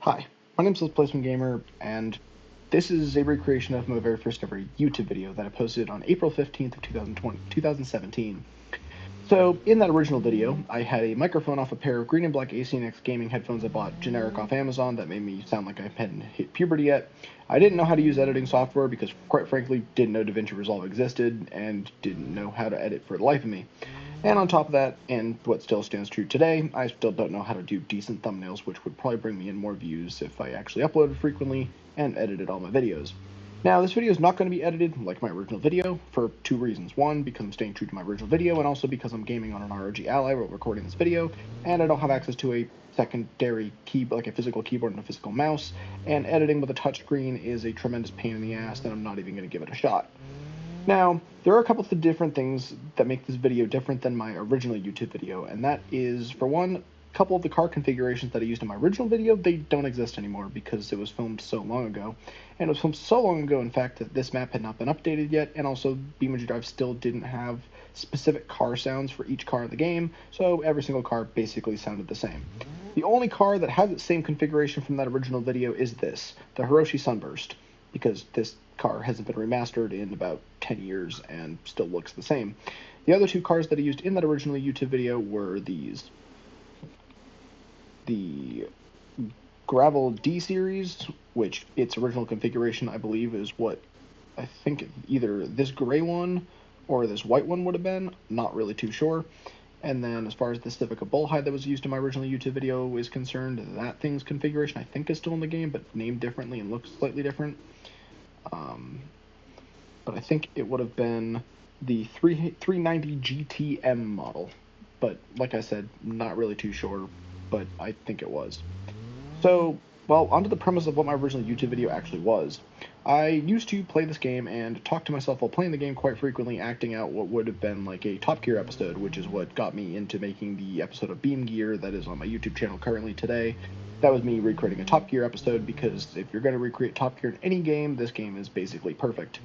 Hi, my name is Placement Gamer, and this is a recreation of my very first ever YouTube video that I posted on April 15th of 2017. So, in that original video, I had a microphone off a pair of green and black ACNX gaming headphones I bought generic off Amazon that made me sound like I hadn't hit puberty yet. I didn't know how to use editing software because, quite frankly, didn't know DaVinci Resolve existed and didn't know how to edit for the life of me. And on top of that, and what still stands true today, I still don't know how to do decent thumbnails, which would probably bring me in more views if I actually uploaded frequently and edited all my videos. Now, this video is not going to be edited like my original video for two reasons. One, because I'm staying true to my original video, and also because I'm gaming on an ROG Ally while recording this video, and I don't have access to a secondary keyboard, like a physical keyboard and a physical mouse, and editing with a touchscreen is a tremendous pain in the ass, and I'm not even going to give it a shot. Now, there are a couple of different things that make this video different than my original YouTube video, and that is, for one, a couple of the car configurations that I used in my original video, they don't exist anymore because it was filmed so long ago. And it was filmed so long ago, in fact, that this map had not been updated yet, and also BeamNG Drive still didn't have specific car sounds for each car in the game, so every single car basically sounded the same. The only car that has the same configuration from that original video is this, the Hiroshi Sunburst, because this car hasn't been remastered in about 10 years and still looks the same. The other two cars that I used in that original YouTube video were these. The Gravel D Series, which its original configuration, I believe, is what I think either this gray one or this white one would have been. Not really too sure. And then as far as the Civica Bullhide that was used in my original YouTube video is concerned, that thing's configuration I think is still in the game, but named differently and looks slightly different. But I think it would have been the 390 GTM model. But like I said, not really too sure, but I think it was. So, well, onto the premise of what my original YouTube video actually was. I used to play this game and talk to myself while playing the game quite frequently, acting out what would have been like a Top Gear episode, which is what got me into making the episode of Beam Gear that is on my YouTube channel currently today. That was me recreating a Top Gear episode, because if you're going to recreate Top Gear in any game, this game is basically perfect.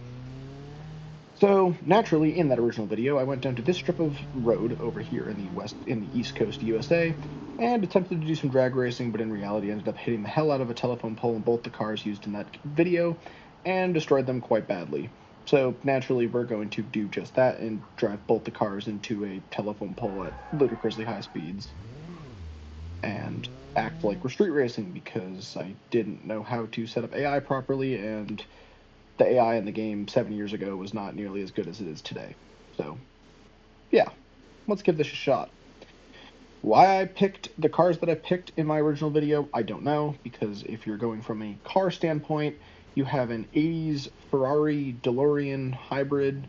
So, naturally, in that original video, I went down to this strip of road over here in the East Coast USA, and attempted to do some drag racing, but in reality ended up hitting the hell out of a telephone pole in both the cars used in that video, and destroyed them quite badly. So, naturally, we're going to do just that, and drive both the cars into a telephone pole at ludicrously high speeds, and act like we're street racing, because I didn't know how to set up AI properly, and the AI in the game 7 years ago was not nearly as good as it is today. So, yeah, let's give this a shot. Why I picked the cars that I picked in my original video, I don't know, because if you're going from a car standpoint, you have an 80s Ferrari DeLorean hybrid.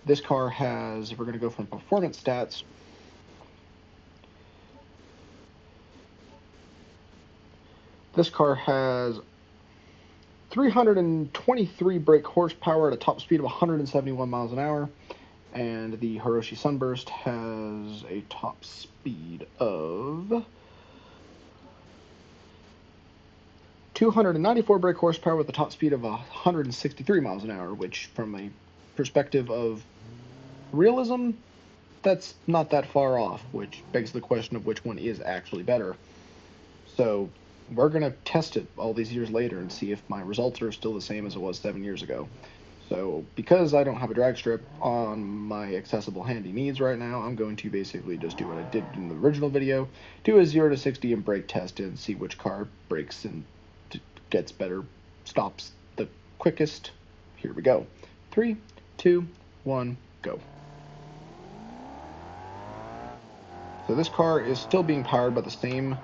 This car has, if we're going to go from performance stats, this car has 323 brake horsepower at a top speed of 171 miles an hour, and the Hiroshi Sunburst has a top speed of 294 brake horsepower with a top speed of 163 miles an hour, which, from a perspective of realism, that's not that far off, which begs the question of which one is actually better. So, we're going to test it all these years later and see if my results are still the same as it was 7 years ago. So, because I don't have a drag strip on my accessible handy needs right now, I'm going to basically just do what I did in the original video, do a 0 to 60 and brake test and see which car brakes and gets better, stops the quickest. Here we go. 3, 2, 1, go. So this car is still being powered by the same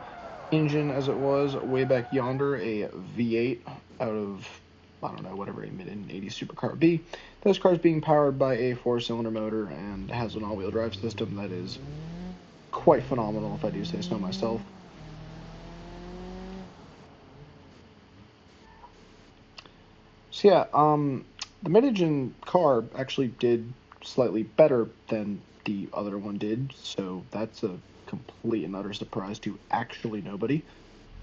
engine as it was way back yonder, a V8 out of, I don't know, whatever a mid-80s supercar would be. This car is being powered by a 4-cylinder motor and has an all-wheel drive system that is quite phenomenal, if I do say so myself. So yeah, the mid-engine car actually did slightly better than the other one did, so that's a complete and utter surprise to actually nobody.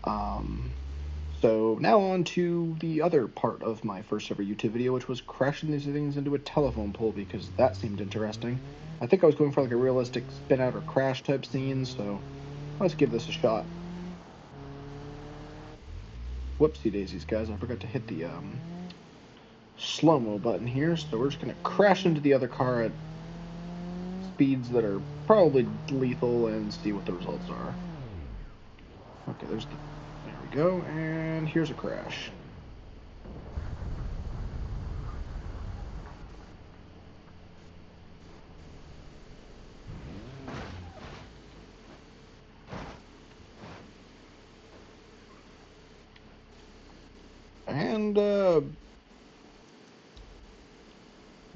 So now on to the other part of my first ever YouTube video, which was crashing these things into a telephone pole, because that seemed interesting. I think I was going for like a realistic spin out or crash type scene, so let's give this a shot. Whoopsie daisies, guys. I forgot to hit the slow-mo button here, so we're just going to crash into the other car at speeds that are probably lethal and see what the results are. Okay, there we go, and here's a crash.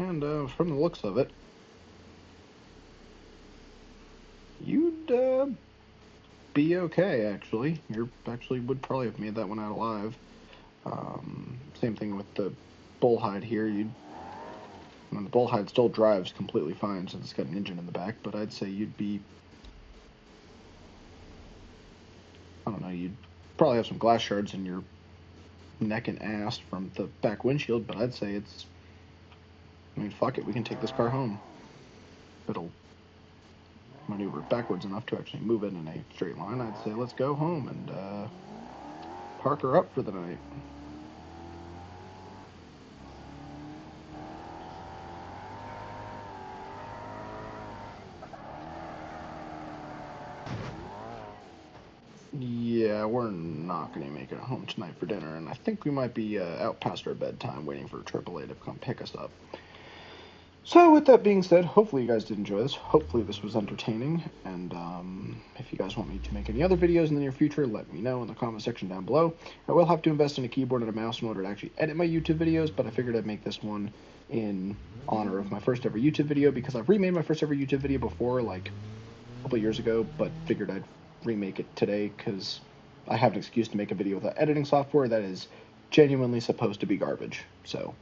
And from the looks of it, you'd be okay, actually. You actually would probably have made that one out alive. Same thing with the bullhide here. The bullhide still drives completely fine since it's got an engine in the back, but I'd say you'd be, I don't know, you'd probably have some glass shards in your neck and ass from the back windshield, but I'd say fuck it, we can take this car home. It'll maneuver backwards enough to actually move it in a straight line. I'd say let's go home and park her up for the night. Yeah, we're not going to make it home tonight for dinner, and I think we might be out past our bedtime waiting for AAA to come pick us up. So, with that being said, hopefully you guys did enjoy this. Hopefully this was entertaining, and if you guys want me to make any other videos in the near future, let me know in the comment section down below. I will have to invest in a keyboard and a mouse in order to actually edit my YouTube videos, but I figured I'd make this one in honor of my first ever YouTube video, because I've remade my first ever YouTube video before, like a couple years ago, but figured I'd remake it today because I have an excuse to make a video without editing software that is genuinely supposed to be garbage. So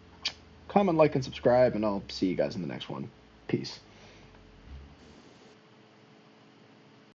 comment, like, and subscribe, and I'll see you guys in the next one. Peace.